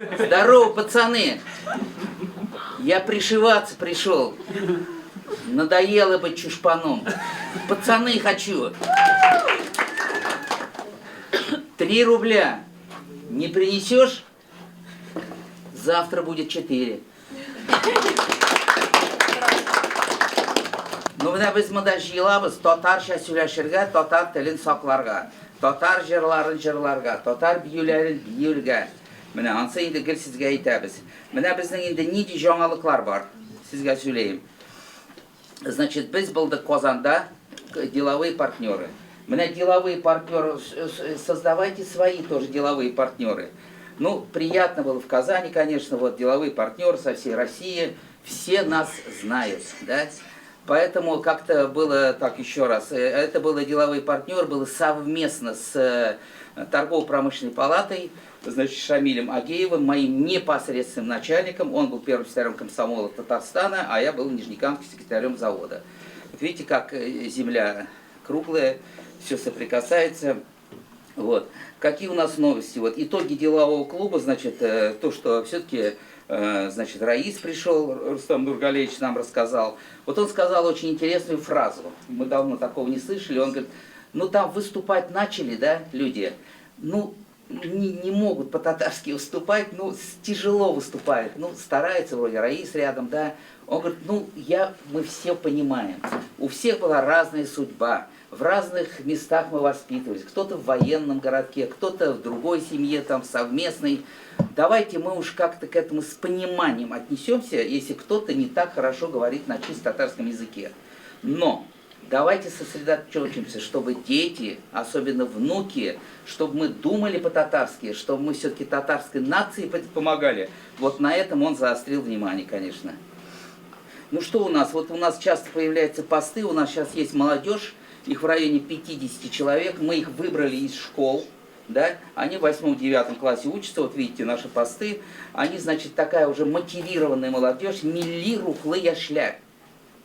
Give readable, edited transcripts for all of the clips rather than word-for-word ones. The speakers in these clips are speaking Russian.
Здорово, пацаны! Я пришиваться пришел. Надоело быть чушпаном. Пацаны хочу. 3 рубля. Не принесешь? Завтра будет 4. Ну, мына біз мында жиыламыз, татарша сөйлешерге, татар тілін сақларға, татар жырларын жырларға, татар биюлерін биюлге. Мына ансы енді гіл сізге айтабыз. Мына біздің енді неде жаңалықлар бар, сізге сөйлейім. Значит, біз болдық Қазанда деловые партнеры. Мына деловые партнеры, создавайте свои тоже деловые партнеры. Ну, приятно было в Казани, конечно, вот деловые партнеры со всей России, все нас знают, да? Поэтому как-то было, так еще раз, это было деловые партнеры, было совместно с торгово-промышленной палатой, значит, Шамилем Агеевым, моим непосредственным начальником. Он был первым секретарем комсомола Татарстана, а я был нижнекамским секретарем завода. Вот видите, как земля круглая, все соприкасается. Вот. Какие у нас новости? Вот итоги делового клуба, значит, то, что все-таки, значит, Раис пришел, Рустам Нургалевич нам рассказал. Вот он сказал очень интересную фразу. Мы давно такого не слышали. Он говорит, ну там выступать начали, да, люди, ну не могут по-татарски выступать, ну тяжело выступают, ну старается вроде Раис рядом, да. Он говорит, ну мы все понимаем, у всех была разная судьба. В разных местах мы воспитывались. Кто-то в военном городке, кто-то в другой семье, там, совместной. Давайте мы уж как-то к этому с пониманием отнесемся, если кто-то не так хорошо говорит на чисто татарском языке. Но давайте сосредоточимся, чтобы дети, особенно внуки, чтобы мы думали по-татарски, чтобы мы все-таки татарской нации помогали. Вот на этом он заострил внимание, конечно. Ну что у нас? Вот у нас часто появляются посты, у нас сейчас есть молодежь, их в районе 50 человек, мы их выбрали из школ, да, они в 8-9 классе учатся, вот видите наши посты, они, значит, такая уже мотивированная молодежь, милли рухлы яшля,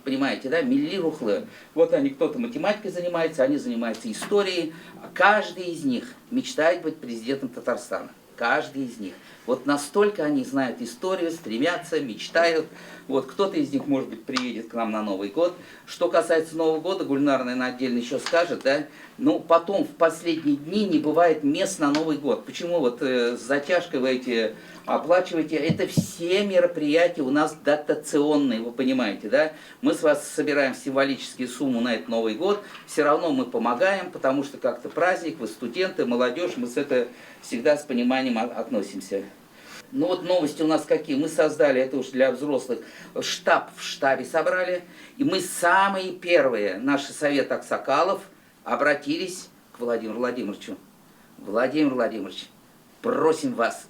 понимаете, да, милли рухлы. Вот они, кто-то математикой занимается, они занимаются историей, а каждый из них мечтает быть президентом Татарстана, каждый из них. Вот настолько они знают историю, стремятся, мечтают. Вот кто-то из них, может быть, приедет к нам на Новый год. Что касается Нового года, Гульнар, наверное, отдельно еще скажет, да? Ну, потом, в последние дни не бывает мест на Новый год. Почему вот с затяжкой вы эти оплачиваете? Это все мероприятия у нас дотационные, вы понимаете, да? Мы с вас собираем символические суммы на этот Новый год. Все равно мы помогаем, потому что как-то праздник, вы студенты, молодежь, мы с это всегда с пониманием относимся. Ну вот новости у нас какие. Мы создали, это уж для взрослых, штаб в штабе собрали. И мы самые первые, наш совет аксакалов, обратились к Владимиру Владимировичу. Владимир Владимирович, просим вас,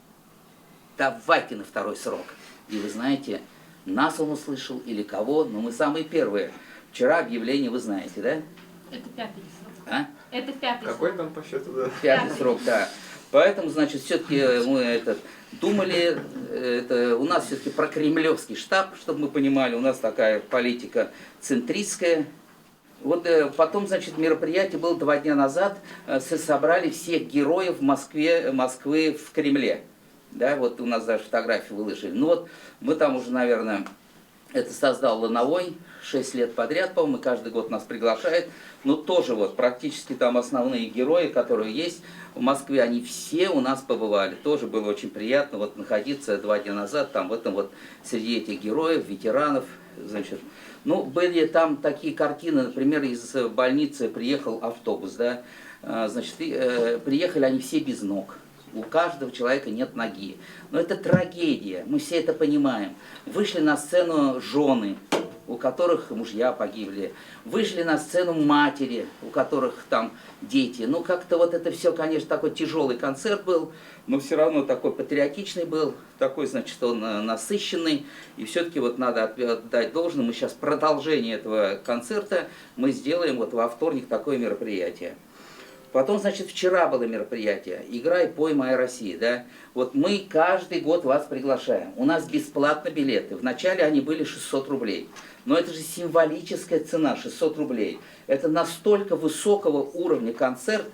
давайте на 2-й срок. И вы знаете, нас он услышал или кого, но мы самые первые. Вчера объявление вы знаете, да? Это 5-й срок. А? Это 5-й срок. Какой там по счету, да? 5-й срок, да. Поэтому, значит, все-таки мы думали, у нас все-таки прокремлевский штаб, чтобы мы понимали, у нас такая политика центристская. Вот потом, значит, мероприятие было 2 дня назад, собрали всех героев Москвы в Кремле. Да, вот у нас даже фотографии выложили. Ну вот мы там уже, наверное, это создал Лановой, 6 лет подряд, по-моему, каждый год нас приглашает. Но тоже вот практически там основные герои, которые есть в Москве, они все у нас побывали. Тоже было очень приятно вот находиться 2 дня назад там в этом вот среди этих героев, ветеранов, значит. Ну, были там такие картины, например, из больницы приехал автобус, да, значит, приехали они все без ног. У каждого человека нет ноги. Но это трагедия, мы все это понимаем. Вышли на сцену жены, у которых мужья погибли. Вышли на сцену матери, у которых там дети. Ну, как-то вот это все, конечно, такой тяжелый концерт был, но все равно такой патриотичный был, такой, значит, он насыщенный. И все-таки вот надо отдать должное. Мы сейчас продолжение этого концерта мы сделаем вот во вторник такое мероприятие. Потом, значит, вчера было мероприятие «Играй, пой, моя Россия», да? Вот мы каждый год вас приглашаем. У нас бесплатно билеты. Вначале они были 600 рублей. Но это же символическая цена, 600 рублей. Это настолько высокого уровня концерт,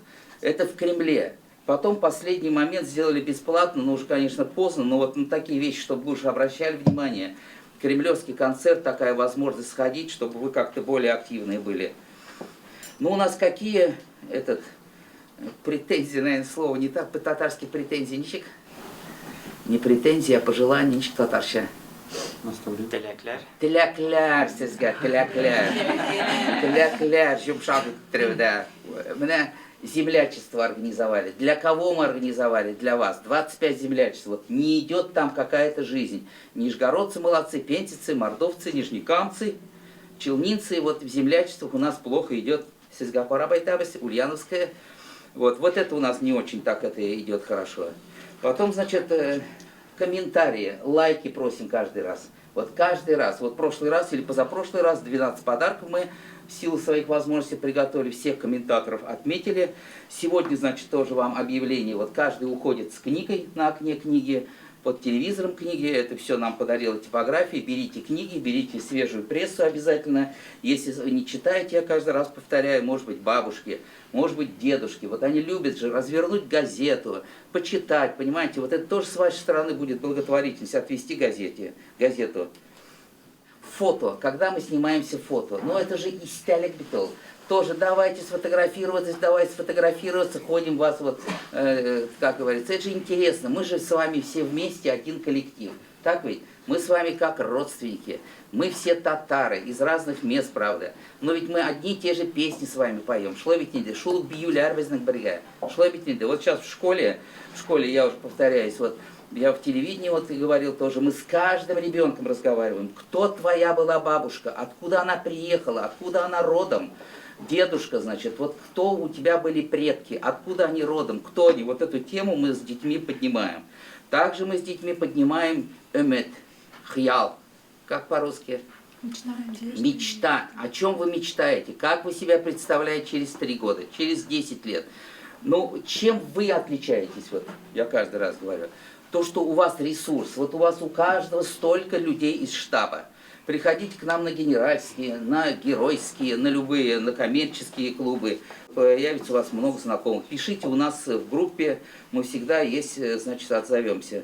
это в Кремле. Потом последний момент сделали бесплатно, но уже, конечно, поздно, но вот на такие вещи, чтобы вы уже обращали внимание. Кремлевский концерт, такая возможность сходить, чтобы вы как-то более активные были. Ну, у нас какие, претензии, наверное, слово не так, по-татарски претензии, ничек? Не претензии, а пожелания, ничек татарша. Теләкләр. Теләкләр сезгә, теләкләр. Теләкләр, жұмшак иттереүдә. Менә землячество организовали. Для кого мы организовали? Для вас. 25 землячеств. Вот не идет там какая-то жизнь. Нижегородцы молодцы, пентицы, мордовцы, нижнекамцы, челнинцы. Вот в землячествах у нас плохо идет Сизгапарабайтабас, Ульяновская. Вот это у нас не очень так это идет хорошо. Потом, значит, комментарии, лайки просим каждый раз. Вот каждый раз. Вот прошлый раз или позапрошлый раз 12 подарков мы в силу своих возможностей приготовили, всех комментаторов отметили. Сегодня, значит, тоже вам объявление. Вот каждый уходит с книгой на окне книги, под телевизором книги. Это все нам подарила типография. Берите книги, берите свежую прессу обязательно. Если вы не читаете, я каждый раз повторяю, может быть, бабушки, может быть, дедушки. Вот они любят же развернуть газету, почитать, понимаете. Вот это тоже с вашей стороны будет благотворительность, отвести газету. Фото, когда мы снимаемся фото, ну это же истялек битол. Тоже давайте сфотографироваться, ходим вас вот, как говорится, это же интересно. Мы же с вами все вместе один коллектив. Так ведь? Мы с вами как родственники. Мы все татары, из разных мест, правда. Но ведь мы одни и те же песни с вами поем. Шлобитниды, шулук биюляр безнак брига. Шлобитниды. Вот сейчас в школе, я уже повторяюсь, вот я в телевидении вот и говорил тоже, мы с каждым ребенком разговариваем. Кто твоя была бабушка, откуда она приехала, откуда она родом. Дедушка, значит, вот кто у тебя были предки, откуда они родом, кто они. Вот эту тему мы с детьми поднимаем. Также мы с детьми поднимаем эмет, хьял. Как по-русски? Мечта. О чем вы мечтаете? Как вы себя представляете через 3 года, через 10 лет? Ну, чем вы отличаетесь? Вот я каждый раз говорю. То, что у вас ресурс. Вот у вас у каждого столько людей из штаба. Приходите к нам на генеральские, на геройские, на любые, на коммерческие клубы. Появится у вас много знакомых. Пишите у нас в группе, мы всегда есть, значит, отзовемся.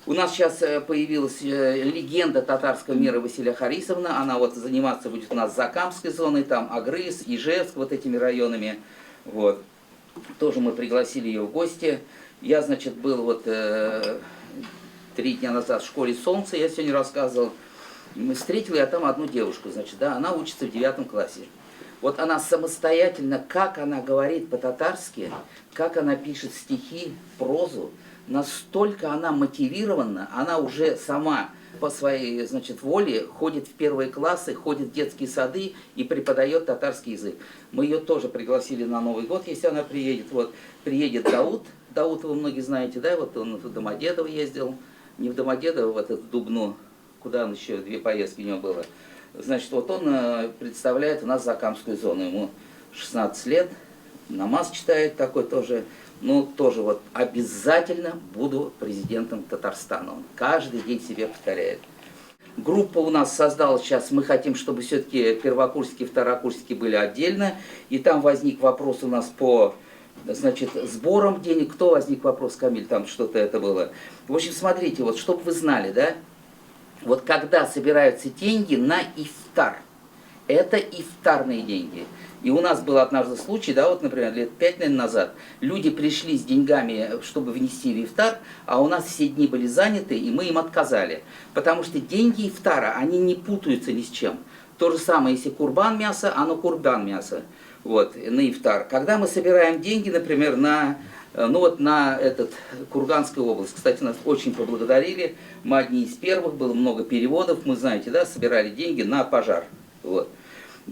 У нас сейчас появилась легенда татарского мира Василия Харисовна. Она вот заниматься будет у нас Закамской зоной, там Агрыз, Ижевск, вот этими районами. Вот. Тоже мы пригласили ее в гости. Я, значит, был вот 3 дня назад в школе «Солнце», я сегодня рассказывал. Встретил я там одну девушку, значит, да, она учится в 9 классе. Вот она самостоятельно, как она говорит по-татарски, как она пишет стихи, прозу, настолько она мотивирована, она уже сама по своей, значит, воле ходит в 1 классы, ходит в детские сады и преподает татарский язык. Мы ее тоже пригласили на Новый год, если она приедет. Вот приедет Дауд, Дауд вы многие знаете, да, вот он в Домодедово ездил, не в Домодедово, вот в Дубну, куда он еще 2 поездки у него было. Значит, вот он представляет у нас Закамскую зону, ему 16 лет, намаз читает такой тоже. Ну, тоже вот обязательно буду президентом Татарстана. Он каждый день себе повторяет. Группа у нас создалась сейчас, мы хотим, чтобы все-таки первокурсники, второкурсники были отдельно. И там возник вопрос у нас по, значит, сборам денег. Кто возник вопрос, Камиль, там что-то это было. В общем, смотрите, вот, чтобы вы знали, да, вот когда собираются деньги на ифтар, это ифтарные деньги. И у нас был однажды случай, да, вот, например, лет 5, наверное, назад, люди пришли с деньгами, чтобы внести в ифтар, а у нас все дни были заняты, и мы им отказали. Потому что деньги ифтара, они не путаются ни с чем. То же самое, если курбан мясо, оно курбан мясо, вот, на ифтар. Когда мы собираем деньги, например, на, ну вот на Курганскую область, кстати, нас очень поблагодарили, мы одни из первых, было много переводов, мы, знаете, да, собирали деньги на пожар, вот.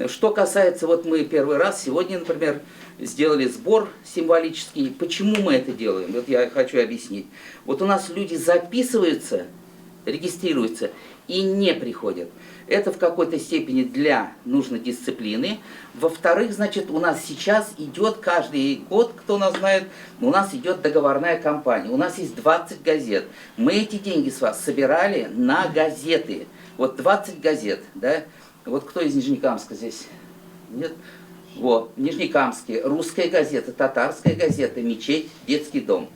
Что касается, вот мы первый раз сегодня, например, сделали сбор символический. Почему мы это делаем? Вот я хочу объяснить. Вот у нас люди записываются, регистрируются и не приходят. Это в какой-то степени для нужной дисциплины. Во-вторых, значит, у нас сейчас идет каждый год, кто нас знает, у нас идет договорная кампания. У нас есть 20 газет. Мы эти деньги с вас собирали на газеты. Вот 20 газет, да? Вот кто из Нижнекамска здесь? Нет? Вот, в Нижнекамске русская газета, татарская газета, мечеть, детский дом.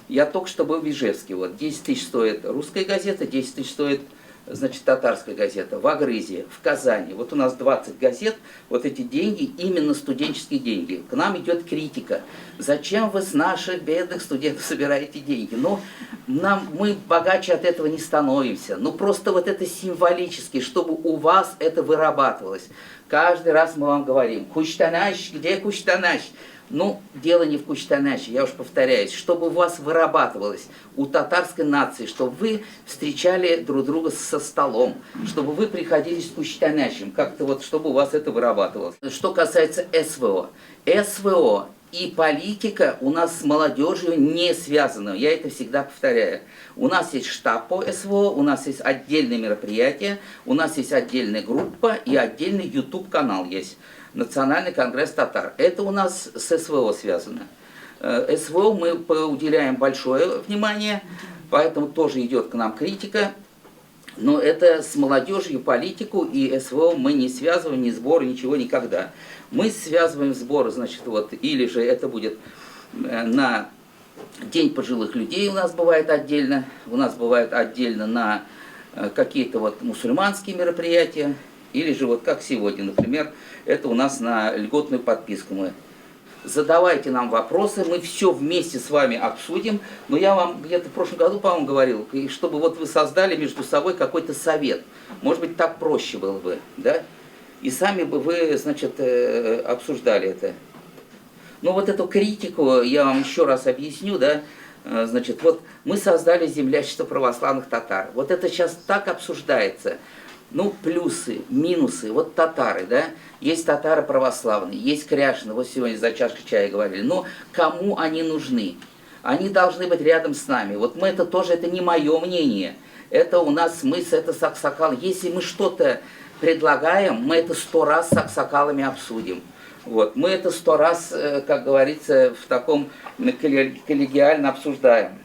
Я только что был в Ижевске, вот, 10 тысяч стоит русская газета, 10 тысяч стоит, значит, татарская газета. В Агрызе, в Казани, вот у нас 20 газет, вот эти деньги, именно студенческие деньги. К нам идет критика. Зачем вы с наших бедных студентов собираете деньги? Ну, мы богаче от этого не становимся. Ну, просто вот это символически, чтобы у вас это вырабатывалось. Каждый раз мы вам говорим, Куштанаш, где Куштанаш? Ну, дело не в Куштанаше, я уж повторяюсь, чтобы у вас вырабатывалось у татарской нации, чтобы вы встречали друг друга со столом, чтобы вы приходили с Куштанашем, как-то вот, чтобы у вас это вырабатывалось. Что касается СВО. СВО и политика у нас с молодежью не связаны, я это всегда повторяю. У нас есть штаб по СВО, у нас есть отдельные мероприятия, у нас есть отдельная группа и отдельный YouTube-канал есть. Национальный конгресс татар. Это у нас с СВО связано. СВО мы уделяем большое внимание, поэтому тоже идет к нам критика. Но это с молодежью, политику и СВО мы не связываем, ни сборы, ничего никогда. Мы связываем сборы, значит, вот, или же это будет на День пожилых людей у нас бывает отдельно на какие-то вот мусульманские мероприятия. Или же вот как сегодня, например, это у нас на льготную подписку мы. Задавайте нам вопросы, мы все вместе с вами обсудим. Но я вам где-то в прошлом году, по-моему, говорил, чтобы вот вы создали между собой какой-то совет. Может быть, так проще было бы, да? И сами бы вы, значит, обсуждали это. Ну вот эту критику я вам еще раз объясню, да? Значит, вот мы создали землячество православных татар. Вот это сейчас так обсуждается. Ну, плюсы, минусы. Вот татары, да? Есть татары православные, есть кряжины. Вот сегодня за чашкой чая говорили. Но кому они нужны? Они должны быть рядом с нами. Вот мы это тоже, это не мое мнение. Это у нас смысл, это с аксакалом. Если мы что-то предлагаем, мы это 100 раз с аксакалами обсудим. Вот. Мы это 100 раз, как говорится, в таком коллегиально обсуждаем.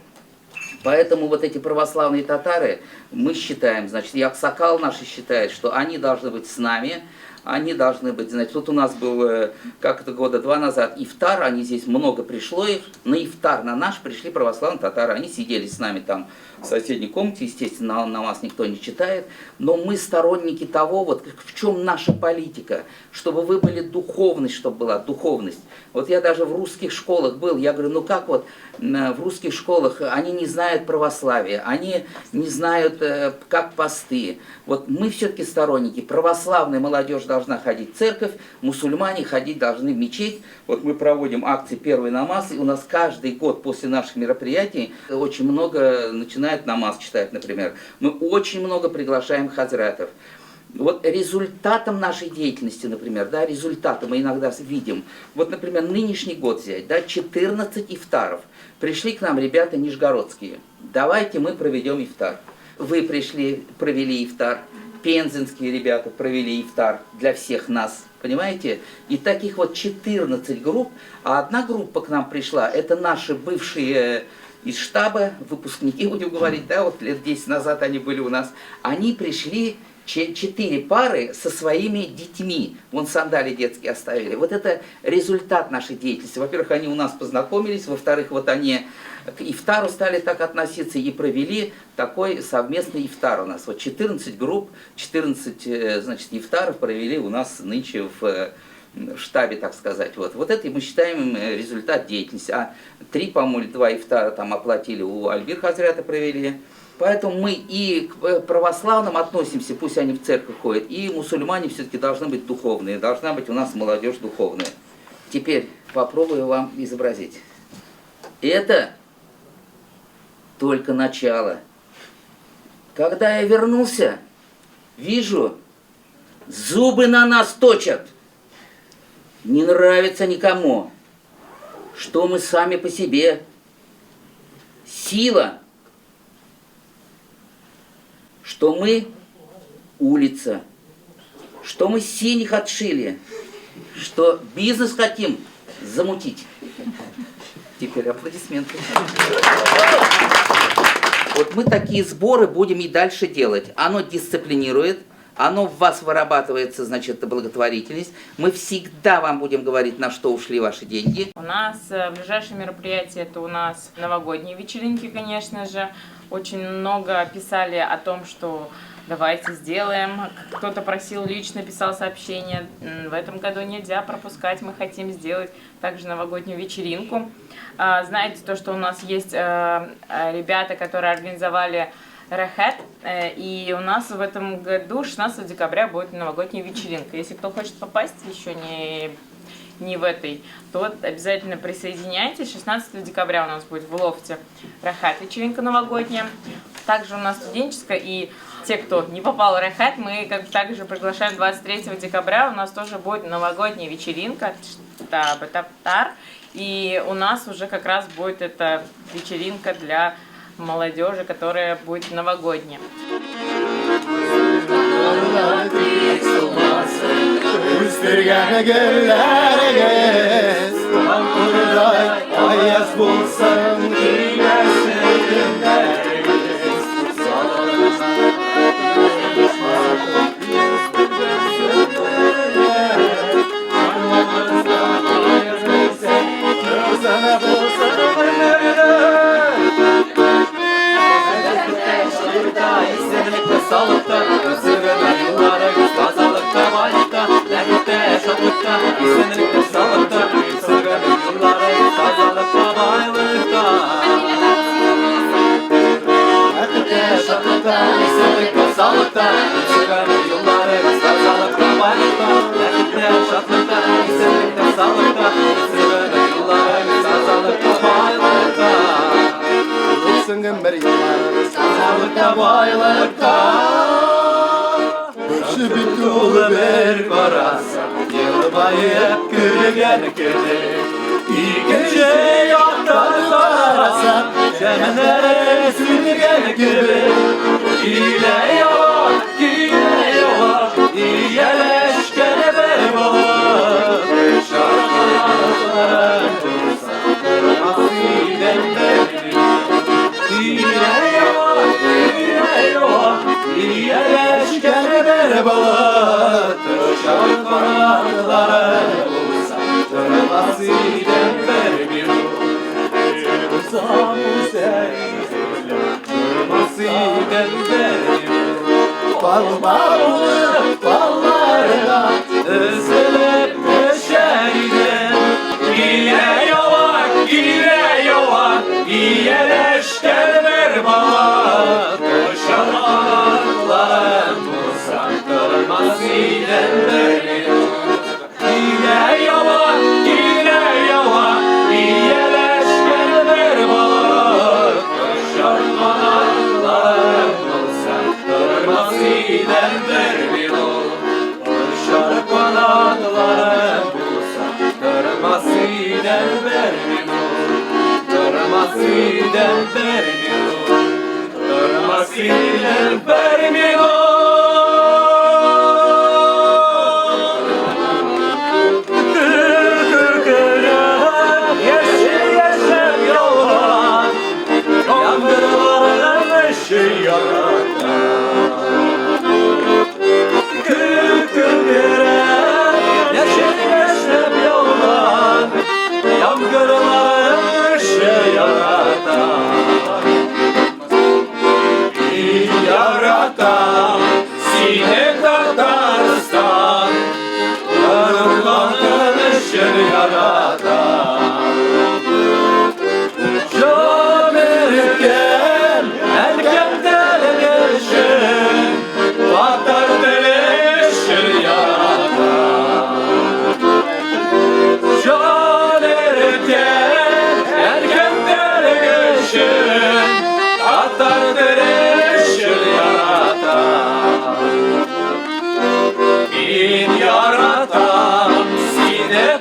Поэтому вот эти православные татары, мы считаем, значит, и аксакал наши считает, что они должны быть с нами, они должны быть, значит, тут у нас был, как это, года 2 назад, ифтар, они здесь много пришло их, на ифтар, на наш пришли православные татары, они сидели с нами там в соседней комнате, естественно, на вас никто не читает, но мы сторонники того, вот в чем наша политика, чтобы вы были духовность, чтобы была духовность. Вот я даже в русских школах был, я говорю, ну как вот в русских школах они не знают православия, они не знают, как посты. Вот мы все-таки сторонники, православная молодежь должна ходить в церковь, мусульмане ходить должны в мечеть. Вот мы проводим акции «Первый намаз», и у нас каждый год после наших мероприятий очень много начинают намаз читать, например. Мы очень много приглашаем хазратов. Вот результатом нашей деятельности, например, да, результаты мы иногда видим. Вот, например, нынешний год взять, да, 14 ифтаров. Пришли к нам ребята нижегородские. Давайте мы проведем ифтар. Вы пришли, провели ифтар. Пензенские ребята провели ифтар для всех нас. Понимаете? И таких вот 14 групп. А одна группа к нам пришла, это наши бывшие из штаба, выпускники, будем говорить, да, вот лет 10 назад они были у нас. Они пришли 4 пары со своими детьми. Вон сандали детские оставили. Вот это результат нашей деятельности. Во-первых, они у нас познакомились. Во-вторых, вот они к ифтару стали так относиться и провели такой совместный ифтар у нас. Вот 14 групп, 14, значит, ифтаров провели у нас нынче в штабе, так сказать. Вот это мы считаем результат деятельности. А 3, по-моему, 2 ифтара там оплатили, у Альбир Хазрята провели. Поэтому мы и к православным относимся, пусть они в церковь ходят, и мусульмане все-таки должны быть духовные, должна быть у нас молодежь духовная. Теперь попробую вам изобразить. Это только начало. Когда я вернулся, вижу, зубы на нас точат. Не нравится никому, что мы сами по себе. Сила. Что мы улица, что мы синих отшили, что бизнес хотим замутить. Теперь аплодисменты. Вот мы такие сборы будем и дальше делать. Оно дисциплинирует, оно в вас вырабатывается, значит, благотворительность. Мы всегда вам будем говорить, на что ушли ваши деньги. У нас ближайшее мероприятие, это у нас новогодние вечеринки, конечно же. Очень много писали о том, что давайте сделаем. Кто-то просил, лично писал сообщение. В этом году нельзя пропускать, мы хотим сделать также новогоднюю вечеринку. Знаете, то, что у нас есть ребята, которые организовали Рахат, и у нас в этом году 16 декабря будет новогодняя вечеринка. Если кто хочет попасть еще не в этой, то обязательно присоединяйтесь. 16 декабря у нас будет в лофте Рахат вечеринка новогодняя. Также у нас студенческая, и те, кто не попал в Рахат, мы также приглашаем 23 декабря. У нас тоже будет новогодняя вечеринка Таптар, и у нас уже как раз будет эта вечеринка для молодежи, которая будет новогодняя.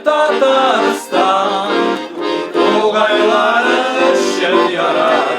Tatarstan, Tugayların ışın yarar.